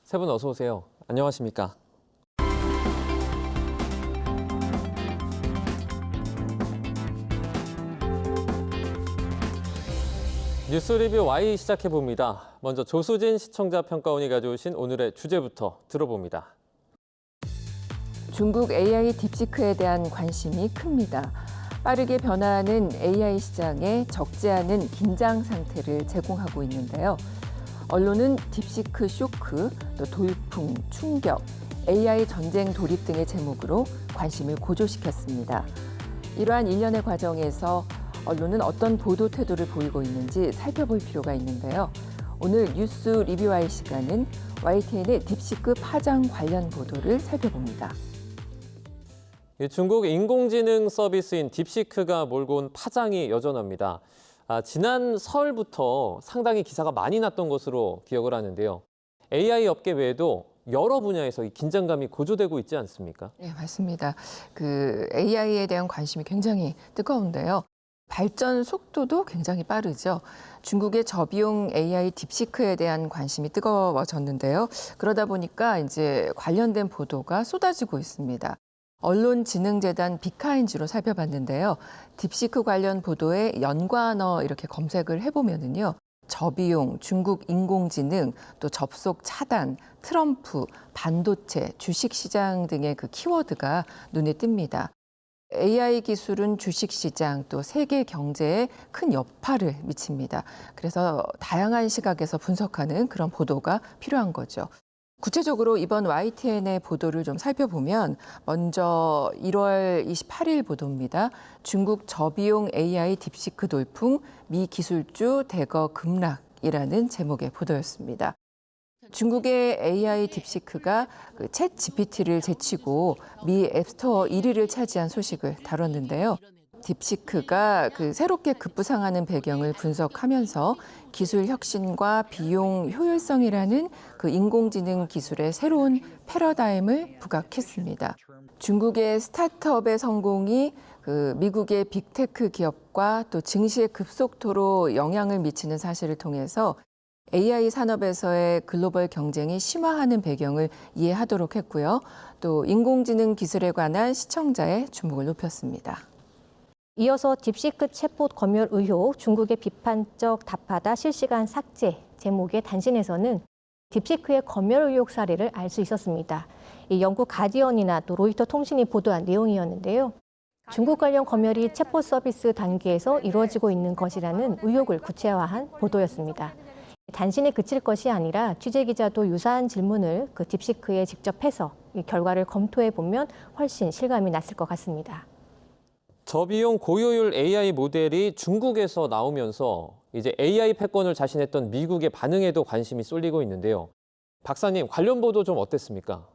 세 분 어서 오세요. 안녕하십니까? 뉴스 리뷰 Y 시작해봅니다. 먼저 조수진 시청자 평가원이 가져오신 오늘의 주제부터 들어봅니다. 중국 AI 딥시크에 대한 관심이 큽니다. 빠르게 변화하는 AI 시장에 적지 않은 긴장 상태를 제공하고 있는데요. 언론은 딥시크 쇼크, 또 돌풍, 충격, AI 전쟁 돌입 등의 제목으로 관심을 고조시켰습니다. 이러한 일련의 과정에서 언론은 어떤 보도 태도를 보이고 있는지 살펴볼 필요가 있는데요. 오늘 뉴스 리뷰와의 시간은 YTN의 딥시크 파장 관련 보도를 살펴봅니다. 중국 인공지능 서비스인 딥시크가 몰고 온 파장이 여전합니다. 지난 설부터 상당히 기사가 많이 났던 것으로 기억을 하는데요. AI 업계 외에도 여러 분야에서 이 긴장감이 고조되고 있지 않습니까? 네, 맞습니다. AI에 대한 관심이 굉장히 뜨거운데요. 발전 속도도 굉장히 빠르죠. 중국의 저비용 AI 딥시크에 대한 관심이 뜨거워졌는데요. 그러다 보니까 이제 관련된 보도가 쏟아지고 있습니다. 언론지능재단 비카인지로 살펴봤는데요. 딥시크 관련 보도에 연관어 이렇게 검색을 해보면은요. 저비용, 중국 인공지능, 또 접속 차단, 트럼프, 반도체, 주식시장 등의 그 키워드가 눈에 띕니다. AI 기술은 주식시장 또 세계 경제에 큰 여파를 미칩니다. 그래서 다양한 시각에서 분석하는 그런 보도가 필요한 거죠. 구체적으로 이번 YTN의 보도를 좀 살펴보면 먼저 1월 28일 보도입니다. 중국 저비용 AI 딥시크 돌풍, 미 기술주 대거 급락이라는 제목의 보도였습니다. 중국의 AI 딥시크가 챗 GPT를 제치고 미 앱스토어 1위를 차지한 소식을 다뤘는데요. 딥시크가 새롭게 급부상하는 배경을 분석하면서 기술 혁신과 비용 효율성이라는 인공지능 기술의 새로운 패러다임을 부각했습니다. 중국의 스타트업의 성공이 미국의 빅테크 기업과 또 증시의 급속도로 영향을 미치는 사실을 통해서 AI 산업에서의 글로벌 경쟁이 심화하는 배경을 이해하도록 했고요. 또 인공지능 기술에 관한 시청자의 주목을 높였습니다. 이어서 딥시크 챗봇 검열 의혹, 중국의 비판적 답하다 실시간 삭제 제목의 단신에서는 딥시크의 검열 의혹 사례를 알 수 있었습니다. 이 영국 가디언이나 또 로이터 통신이 보도한 내용이었는데요. 중국 관련 검열이 챗봇 서비스 단계에서 이루어지고 있는 것이라는 의혹을 구체화한 보도였습니다. 단신에 그칠 것이 아니라 취재 기자도 유사한 질문을 딥시크에 직접 해서 이 결과를 검토해 보면 훨씬 실감이 났을 것 같습니다. 저비용 고효율 AI 모델이 중국에서 나오면서 이제 AI 패권을 자신했던 미국의 반응에도 관심이 쏠리고 있는데요. 박사님, 관련 보도 좀 어땠습니까?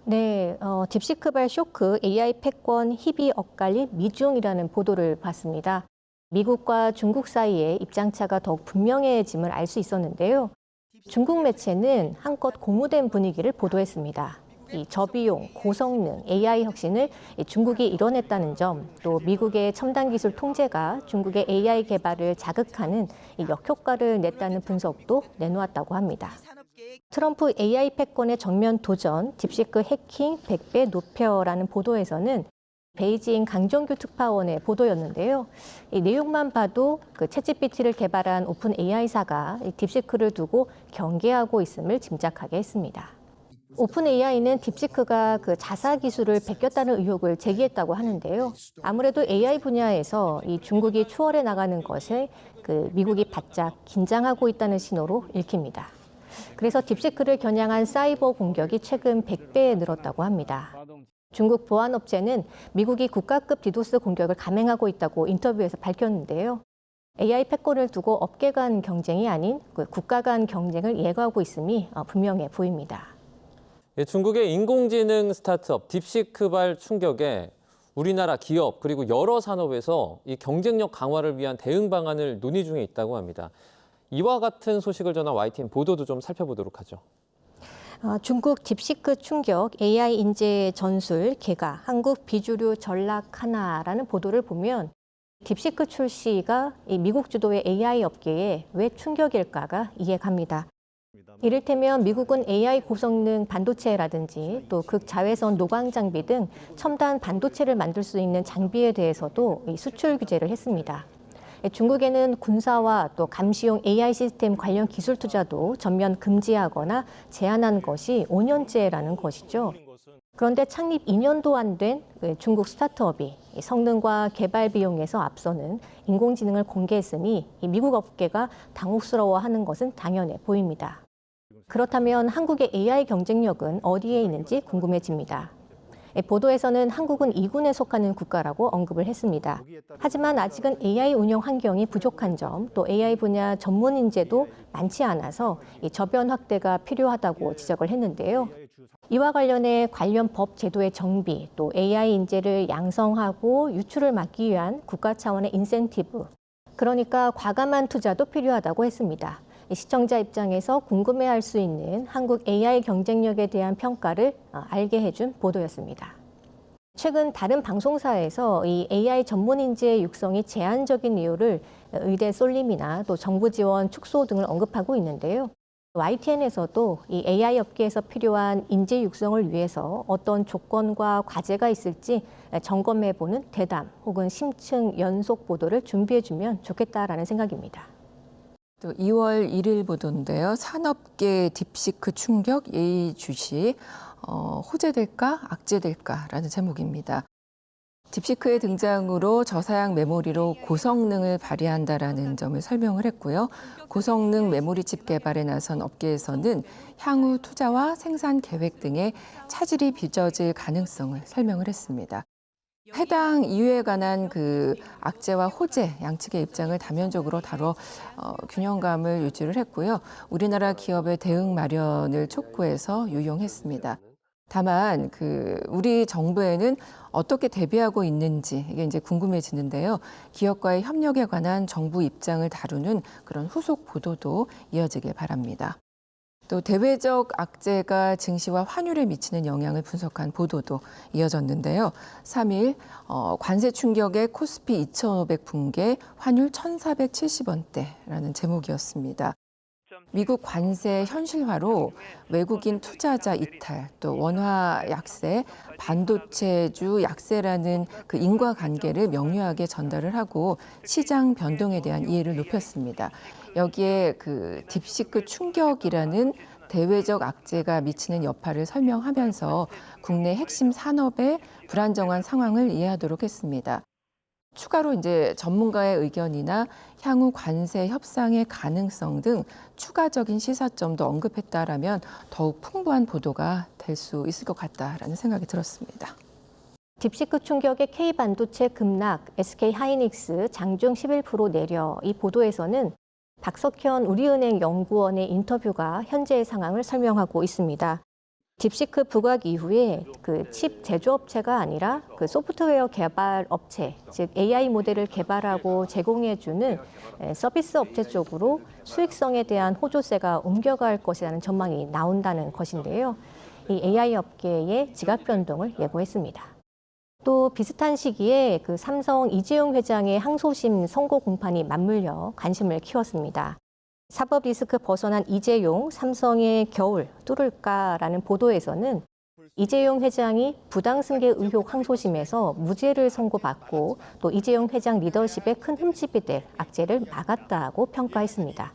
네, 딥시크발 쇼크 AI 패권 희비 엇갈린 미중이라는 보도를 봤습니다. 미국과 중국 사이에 입장차가 더욱 분명해짐을 알 수 있었는데요. 중국 매체는 한껏 고무된 분위기를 보도했습니다. 이 저비용, 고성능 AI 혁신을 중국이 이뤄냈다는 점, 또 미국의 첨단 기술 통제가 중국의 AI 개발을 자극하는 역효과를 냈다는 분석도 내놓았다고 합니다. 트럼프 AI 패권의 정면 도전, 딥시크 해킹 100배 높여라는 보도에서는 베이징 강정규 특파원의 보도였는데요. 이 내용만 봐도 챗GPT를 개발한 오픈 AI사가 딥시크를 두고 경계하고 있음을 짐작하게 했습니다. 오픈 AI는 딥시크가 자사 기술을 베꼈다는 의혹을 제기했다고 하는데요. 아무래도 AI 분야에서 이 중국이 추월해 나가는 것에 미국이 바짝 긴장하고 있다는 신호로 읽힙니다. 그래서 딥시크를 겨냥한 사이버 공격이 최근 100배에 늘었다고 합니다. 중국 보안업체는 미국이 국가급 디도스 공격을 감행하고 있다고 인터뷰에서 밝혔는데요. AI 패권을 두고 업계 간 경쟁이 아닌 국가 간 경쟁을 예고하고 있음이 분명해 보입니다. 중국의 인공지능 스타트업 딥시크발 충격에 우리나라 기업 그리고 여러 산업에서 이 경쟁력 강화를 위한 대응 방안을 논의 중에 있다고 합니다. 이와 같은 소식을 전한 YTN 보도도 좀 살펴보도록 하죠. 중국 딥시크 충격, AI 인재 전술 개가 한국 비주류 전락하나라는 보도를 보면 딥시크 출시가 이 미국 주도의 AI 업계에 왜 충격일까가 이해갑니다. 이를테면 미국은 AI 고성능 반도체라든지 또 극자외선 노광 장비 등 첨단 반도체를 만들 수 있는 장비에 대해서도 이 수출 규제를 했습니다. 중국에는 군사와 또 감시용 AI 시스템 관련 기술 투자도 전면 금지하거나 제한한 것이 5년째라는 것이죠. 그런데 창립 2년도 안 된 중국 스타트업이 성능과 개발 비용에서 앞서는 인공지능을 공개했으니 미국 업계가 당혹스러워하는 것은 당연해 보입니다. 그렇다면 한국의 AI 경쟁력은 어디에 있는지 궁금해집니다. 보도에서는 한국은 2군에 속하는 국가라고 언급을 했습니다. 하지만 아직은 AI 운영 환경이 부족한 점, 또 AI 분야 전문 인재도 많지 않아서 저변 확대가 필요하다고 지적을 했는데요. 이와 관련해 관련 법 제도의 정비, 또 AI 인재를 양성하고 유출을 막기 위한 국가 차원의 인센티브, 그러니까 과감한 투자도 필요하다고 했습니다. 시청자 입장에서 궁금해할 수 있는 한국 AI 경쟁력에 대한 평가를 알게 해준 보도였습니다. 최근 다른 방송사에서 이 AI 전문 인재 육성이 제한적인 이유를 의대 쏠림이나 또 정부 지원 축소 등을 언급하고 있는데요. YTN에서도 이 AI 업계에서 필요한 인재 육성을 위해서 어떤 조건과 과제가 있을지 점검해보는 대담 혹은 심층 연속 보도를 준비해주면 좋겠다라는 생각입니다. 또 2월 1일 보도인데요. 산업계 딥시크 충격 예의주시 호재될까 악재될까라는 제목입니다. 딥시크의 등장으로 저사양 메모리로 고성능을 발휘한다라는 점을 설명을 했고요. 고성능 메모리 칩 개발에 나선 업계에서는 향후 투자와 생산 계획 등의 차질이 빚어질 가능성을 설명을 했습니다. 해당 이유에 관한 그 악재와 호재 양측의 입장을 다면적으로 다뤄 균형감을 유지를 했고요. 우리나라 기업의 대응 마련을 촉구해서 유용했습니다. 다만 우리 정부에는 어떻게 대비하고 있는지 이게 이제 궁금해지는데요. 기업과의 협력에 관한 정부 입장을 다루는 그런 후속 보도도 이어지길 바랍니다. 또 대외적 악재가 증시와 환율에 미치는 영향을 분석한 보도도 이어졌는데요. 3일 관세 충격에 코스피 2,500 붕괴, 환율 1,470원대라는 제목이었습니다. 미국 관세 현실화로 외국인 투자자 이탈, 또 원화 약세, 반도체주 약세라는 그 인과관계를 명료하게 전달을 하고 시장 변동에 대한 이해를 높였습니다. 여기에 딥시크 충격이라는 대외적 악재가 미치는 여파를 설명하면서 국내 핵심 산업의 불안정한 상황을 이해하도록 했습니다. 추가로 이제 전문가의 의견이나 향후 관세 협상의 가능성 등 추가적인 시사점도 언급했다라면 더욱 풍부한 보도가 될 수 있을 것 같다라는 생각이 들었습니다. 딥시크 충격의 K반도체 급락, SK하이닉스 장중 11% 내려 이 보도에서는 박석현 우리은행 연구원의 인터뷰가 현재의 상황을 설명하고 있습니다. 딥시크 부각 이후에 칩 제조업체가 아니라 소프트웨어 개발 업체, 즉 AI 모델을 개발하고 제공해주는 서비스 업체 쪽으로 수익성에 대한 호조세가 옮겨갈 것이라는 전망이 나온다는 것인데요. 이 AI 업계의 지각 변동을 예고했습니다. 또 비슷한 시기에 삼성 이재용 회장의 항소심 선고 공판이 맞물려 관심을 키웠습니다. 사법 리스크 벗어난 이재용, 삼성의 겨울 뚫을까라는 보도에서는 이재용 회장이 부당승계 의혹 항소심에서 무죄를 선고받고 또 이재용 회장 리더십에 큰 흠집이 될 악재를 막았다고 평가했습니다.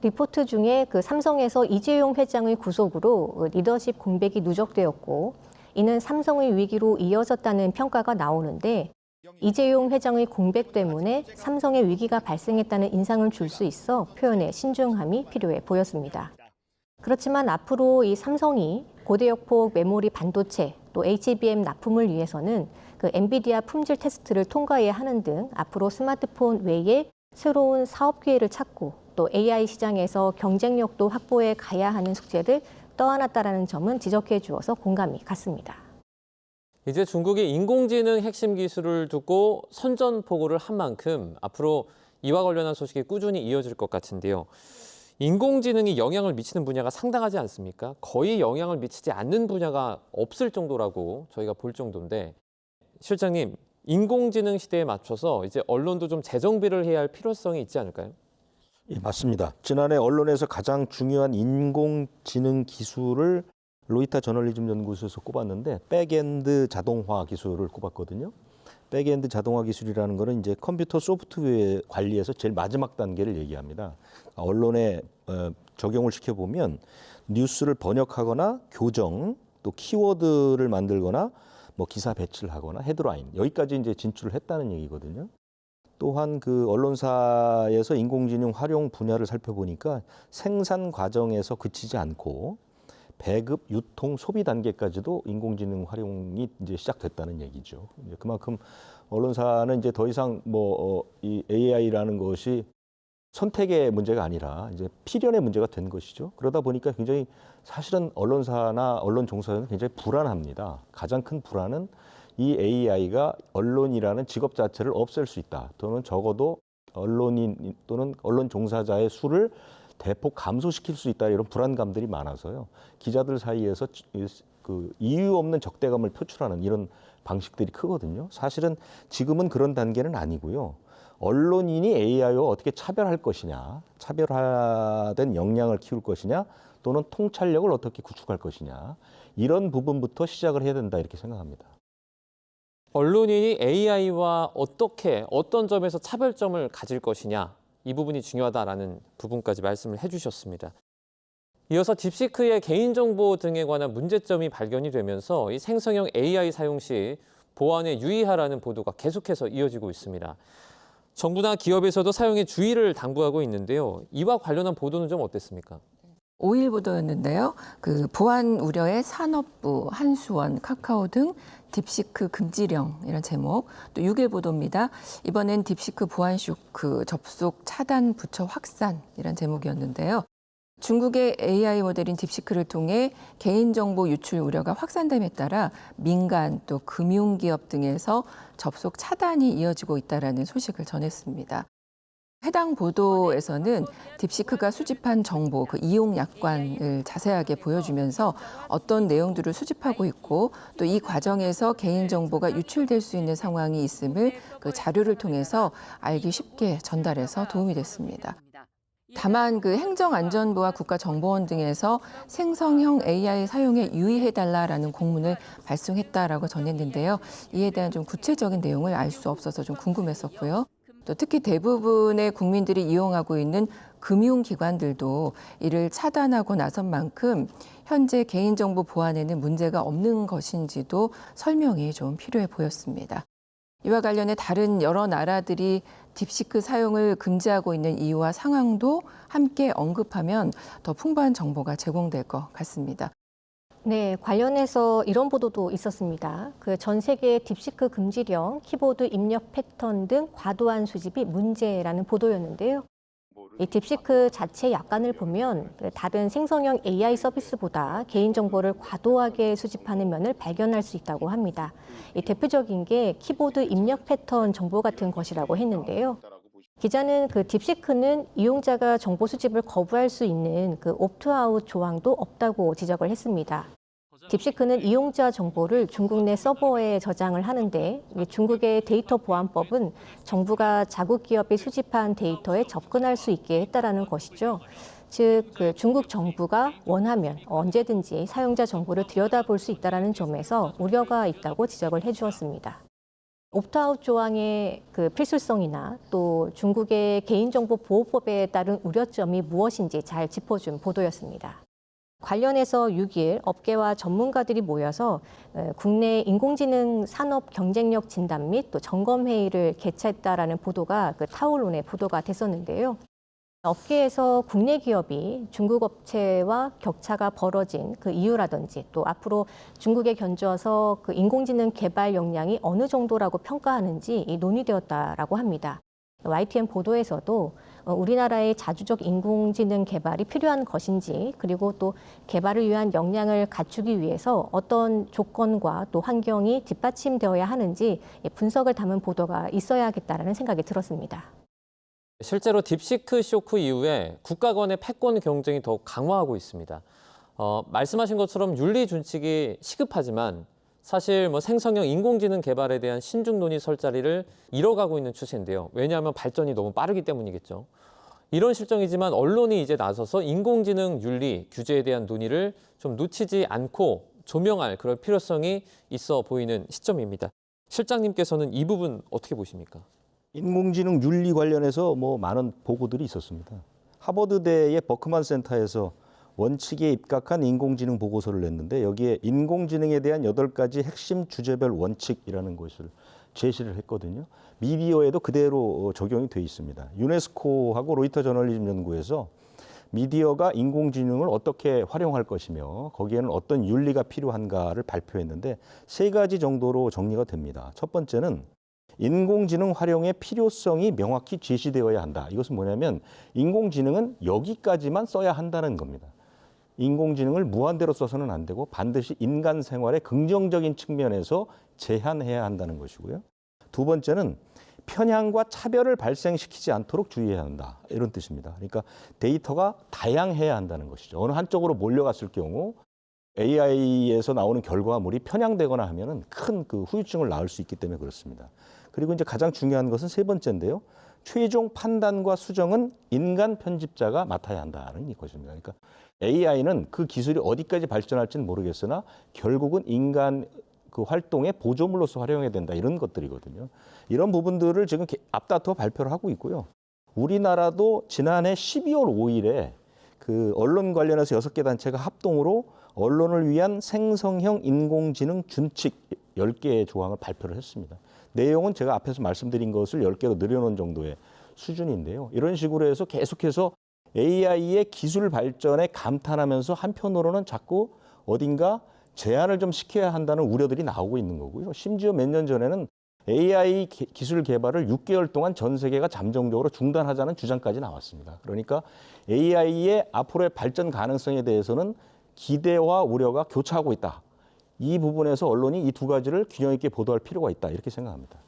리포트 중에 삼성에서 이재용 회장의 구속으로 리더십 공백이 누적되었고 이는 삼성의 위기로 이어졌다는 평가가 나오는데 이재용 회장의 공백 때문에 삼성의 위기가 발생했다는 인상을 줄 수 있어 표현에 신중함이 필요해 보였습니다. 그렇지만 앞으로 이 삼성이 고대역폭 메모리 반도체 또 HBM 납품을 위해서는 엔비디아 품질 테스트를 통과해야 하는 등 앞으로 스마트폰 외에 새로운 사업 기회를 찾고 또 AI 시장에서 경쟁력도 확보해 가야 하는 숙제를 떠안았다라는 점은 지적해 주어서 공감이 갔습니다. 이제 중국이 인공지능 핵심 기술을 두고 선전포고를 한 만큼 앞으로 이와 관련한 소식이 꾸준히 이어질 것 같은데요. 인공지능이 영향을 미치는 분야가 상당하지 않습니까? 거의 영향을 미치지 않는 분야가 없을 정도라고 저희가 볼 정도인데 실장님, 인공지능 시대에 맞춰서 이제 언론도 좀 재정비를 해야 할 필요성이 있지 않을까요? 예, 맞습니다. 지난해 언론에서 가장 중요한 인공지능 기술을 로이터 저널리즘 연구소에서 꼽았는데 백엔드 자동화 기술을 꼽았거든요. 백엔드 자동화 기술이라는 거는 이제 컴퓨터 소프트웨어 관리에서 제일 마지막 단계를 얘기합니다. 언론에 적용을 시켜보면 뉴스를 번역하거나 교정, 또 키워드를 만들거나 뭐 기사 배치를 하거나 헤드라인 여기까지 이제 진출을 했다는 얘기거든요. 또한 그 언론사에서 인공지능 활용 분야를 살펴보니까 생산 과정에서 그치지 않고 배급, 유통, 소비 단계까지도 인공지능 활용이 이제 시작됐다는 얘기죠. 이제 그만큼 언론사는 이제 더 이상 이 AI라는 것이 선택의 문제가 아니라 이제 필연의 문제가 된 것이죠. 그러다 보니까 굉장히 사실은 언론사나 언론 종사자는 굉장히 불안합니다. 가장 큰 불안은 이 AI가 언론이라는 직업 자체를 없앨 수 있다. 또는 적어도 언론인 또는 언론 종사자의 수를 대폭 감소시킬 수 있다. 이런 불안감들이 많아서요. 기자들 사이에서 그 이유 없는 적대감을 표출하는 이런 방식들이 크거든요. 사실은 지금은 그런 단계는 아니고요. 언론인이 AI와 어떻게 차별할 것이냐, 차별화된 역량을 키울 것이냐, 또는 통찰력을 어떻게 구축할 것이냐, 이런 부분부터 시작을 해야 된다 이렇게 생각합니다. 언론인이 AI와 어떤 점에서 차별점을 가질 것이냐, 이 부분이 중요하다라는 부분까지 말씀을 해주셨습니다. 이어서 딥시크의 개인정보 등에 관한 문제점이 발견이 되면서 이 생성형 AI 사용 시 보안에 유의하라는 보도가 계속해서 이어지고 있습니다. 정부나 기업에서도 사용에 주의를 당부하고 있는데요. 이와 관련한 보도는 좀 어땠습니까? 5일 보도였는데요. 그 보안 우려의 산업부, 한수원, 카카오 등 딥시크 금지령 이런 제목. 또 6일 보도입니다. 이번엔 딥시크 보안 쇼크 접속 차단 부처 확산 이런 제목이었는데요. 중국의 AI 모델인 딥시크를 통해 개인정보 유출 우려가 확산됨에 따라 민간 또 금융기업 등에서 접속 차단이 이어지고 있다는 소식을 전했습니다. 해당 보도에서는 딥시크가 수집한 정보, 그 이용 약관을 자세하게 보여주면서 어떤 내용들을 수집하고 있고 또 이 과정에서 개인정보가 유출될 수 있는 상황이 있음을 그 자료를 통해서 알기 쉽게 전달해서 도움이 됐습니다. 다만 그 행정안전부와 국가정보원 등에서 생성형 AI 사용에 유의해달라라는 공문을 발송했다라고 전했는데요. 이에 대한 좀 구체적인 내용을 알 수 없어서 좀 궁금했었고요. 또 특히 대부분의 국민들이 이용하고 있는 금융기관들도 이를 차단하고 나선 만큼 현재 개인정보 보안에는 문제가 없는 것인지도 설명이 좀 필요해 보였습니다. 이와 관련해 다른 여러 나라들이 딥시크 사용을 금지하고 있는 이유와 상황도 함께 언급하면 더 풍부한 정보가 제공될 것 같습니다. 네, 관련해서 이런 보도도 있었습니다. 그 전 세계 딥시크 금지령, 키보드 입력 패턴 등 과도한 수집이 문제라는 보도였는데요. 이 딥시크 자체 약관을 보면 다른 생성형 AI 서비스보다 개인정보를 과도하게 수집하는 면을 발견할 수 있다고 합니다. 이 대표적인 게 키보드 입력 패턴 정보 같은 것이라고 했는데요. 기자는 그 딥시크는 이용자가 정보 수집을 거부할 수 있는 그 옵트아웃 조항도 없다고 지적을 했습니다. 딥시크는 이용자 정보를 중국 내 서버에 저장을 하는데 중국의 데이터 보안법은 정부가 자국 기업이 수집한 데이터에 접근할 수 있게 했다라는 것이죠. 즉, 그 중국 정부가 원하면 언제든지 사용자 정보를 들여다볼 수 있다는 점에서 우려가 있다고 지적을 해주었습니다. 옵트아웃 조항의 그 필수성이나 또 중국의 개인정보 보호법에 따른 우려점이 무엇인지 잘 짚어준 보도였습니다. 관련해서 6일 업계와 전문가들이 모여서 국내 인공지능 산업 경쟁력 진단 및 또 점검 회의를 개최했다라는 보도가 그 타올론에 보도가 됐었는데요. 업계에서 국내 기업이 중국 업체와 격차가 벌어진 그 이유라든지 또 앞으로 중국에 견주어서 그 인공지능 개발 역량이 어느 정도라고 평가하는지 논의되었다라고 합니다. YTN 보도에서도 우리나라의 자주적 인공지능 개발이 필요한 것인지 그리고 또 개발을 위한 역량을 갖추기 위해서 어떤 조건과 또 환경이 뒷받침되어야 하는지 분석을 담은 보도가 있어야겠다라는 생각이 들었습니다. 실제로 딥시크 쇼크 이후에 국가 간의 패권 경쟁이 더욱 강화하고 있습니다. 말씀하신 것처럼 윤리 준칙이 시급하지만 사실 생성형 인공지능 개발에 대한 신중 논의 설 자리를 잃어가고 있는 추세인데요. 왜냐하면 발전이 너무 빠르기 때문이겠죠. 이런 실정이지만 언론이 이제 나서서 인공지능 윤리 규제에 대한 논의를 좀 놓치지 않고 조명할 그럴 필요성이 있어 보이는 시점입니다. 실장님께서는 이 부분 어떻게 보십니까? 인공지능 윤리 관련해서 많은 보고들이 있었습니다. 하버드대의 버크만 센터에서 원칙에 입각한 인공지능 보고서를 냈는데 여기에 인공지능에 대한 8가지 핵심 주제별 원칙이라는 것을 제시를 했거든요. 미디어에도 그대로 적용이 돼 있습니다. 유네스코하고 로이터 저널리즘 연구에서 미디어가 인공지능을 어떻게 활용할 것이며 거기에는 어떤 윤리가 필요한가를 발표했는데 3가지 정도로 정리가 됩니다. 첫 번째는 인공지능 활용의 필요성이 명확히 제시되어야 한다. 이것은 뭐냐면 인공지능은 여기까지만 써야 한다는 겁니다. 인공지능을 무한대로 써서는 안 되고 반드시 인간 생활의 긍정적인 측면에서 제한해야 한다는 것이고요. 두 번째는 편향과 차별을 발생시키지 않도록 주의해야 한다. 이런 뜻입니다. 그러니까 데이터가 다양해야 한다는 것이죠. 어느 한쪽으로 몰려갔을 경우 AI에서 나오는 결과물이 편향되거나 하면은 큰 후유증을 낳을 수 있기 때문에 그렇습니다. 그리고 이제 가장 중요한 것은 3번째인데요. 최종 판단과 수정은 인간 편집자가 맡아야 한다는 것입니다. 그러니까 AI는 그 기술이 어디까지 발전할지는 모르겠으나 결국은 인간 활동의 보조물로서 활용해야 된다. 이런 것들이거든요. 이런 부분들을 지금 앞다퉈 발표를 하고 있고요. 우리나라도 지난해 12월 5일에 언론 관련해서 6개 단체가 합동으로 언론을 위한 생성형 인공지능 준칙 10개의 조항을 발표를 했습니다. 내용은 제가 앞에서 말씀드린 것을 10개로 늘려놓은 정도의 수준인데요. 이런 식으로 해서 계속해서 AI의 기술 발전에 감탄하면서 한편으로는 자꾸 어딘가 제한을 좀 시켜야 한다는 우려들이 나오고 있는 거고요. 심지어 몇 년 전에는 AI 기술 개발을 6개월 동안 전 세계가 잠정적으로 중단하자는 주장까지 나왔습니다. 그러니까 AI의 앞으로의 발전 가능성에 대해서는 기대와 우려가 교차하고 있다. 이 부분에서 언론이 이 2가지를 균형 있게 보도할 필요가 있다. 이렇게 생각합니다.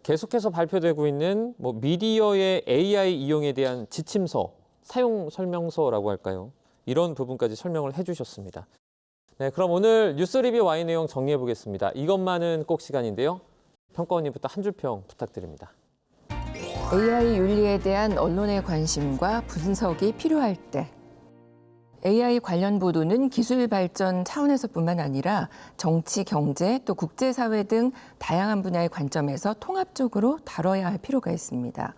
계속해서 발표되고 있는 미디어의 AI 이용에 대한 지침서, 사용 설명서라고 할까요? 이런 부분까지 설명을 해주셨습니다. 네, 그럼 오늘 뉴스 리뷰 와이 내용 정리해 보겠습니다. 이것만은 꼭 시간인데요. 평가원님부터 한 줄 평 부탁드립니다. AI 윤리에 대한 언론의 관심과 분석이 필요할 때 AI 관련 보도는 기술 발전 차원에서뿐만 아니라 정치, 경제, 또 국제사회 등 다양한 분야의 관점에서 통합적으로 다뤄야 할 필요가 있습니다.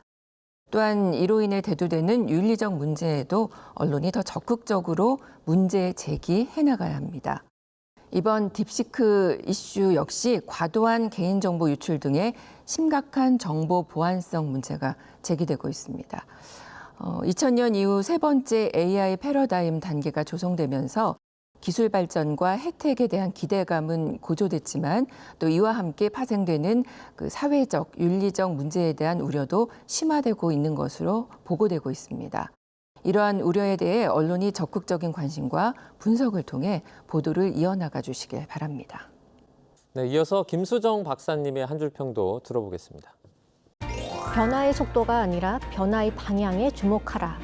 또한 이로 인해 대두되는 윤리적 문제에도 언론이 더 적극적으로 문제 제기해 나가야 합니다. 이번 딥시크 이슈 역시 과도한 개인정보 유출 등의 심각한 정보 보안성 문제가 제기되고 있습니다. 2000년 이후 3번째 AI 패러다임 단계가 조성되면서 기술 발전과 혜택에 대한 기대감은 고조됐지만 또 이와 함께 파생되는 사회적, 윤리적 문제에 대한 우려도 심화되고 있는 것으로 보고되고 있습니다. 이러한 우려에 대해 언론이 적극적인 관심과 분석을 통해 보도를 이어나가 주시길 바랍니다. 네, 이어서 김수정 박사님의 한 줄 평도 들어보겠습니다. 변화의 속도가 아니라 변화의 방향에 주목하라.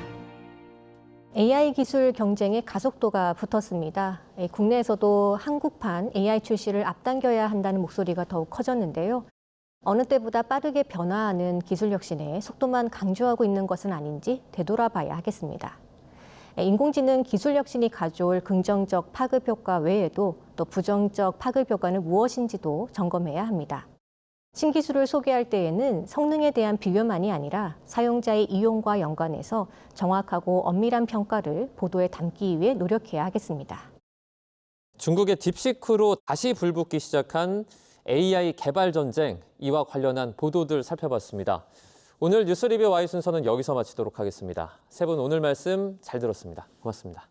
AI 기술 경쟁의 가속도가 붙었습니다. 국내에서도 한국판 AI 출시를 앞당겨야 한다는 목소리가 더욱 커졌는데요. 어느 때보다 빠르게 변화하는 기술 혁신에 속도만 강조하고 있는 것은 아닌지 되돌아봐야 하겠습니다. 인공지능 기술 혁신이 가져올 긍정적 파급 효과 외에도 또 부정적 파급 효과는 무엇인지도 점검해야 합니다. 신기술을 소개할 때에는 성능에 대한 비교만이 아니라 사용자의 이용과 연관해서 정확하고 엄밀한 평가를 보도에 담기 위해 노력해야 하겠습니다. 중국의 딥시크로 다시 불붙기 시작한 AI 개발 전쟁, 이와 관련한 보도들 살펴봤습니다. 오늘 뉴스 리뷰 와이 순서는 여기서 마치도록 하겠습니다. 세 분 오늘 말씀 잘 들었습니다. 고맙습니다.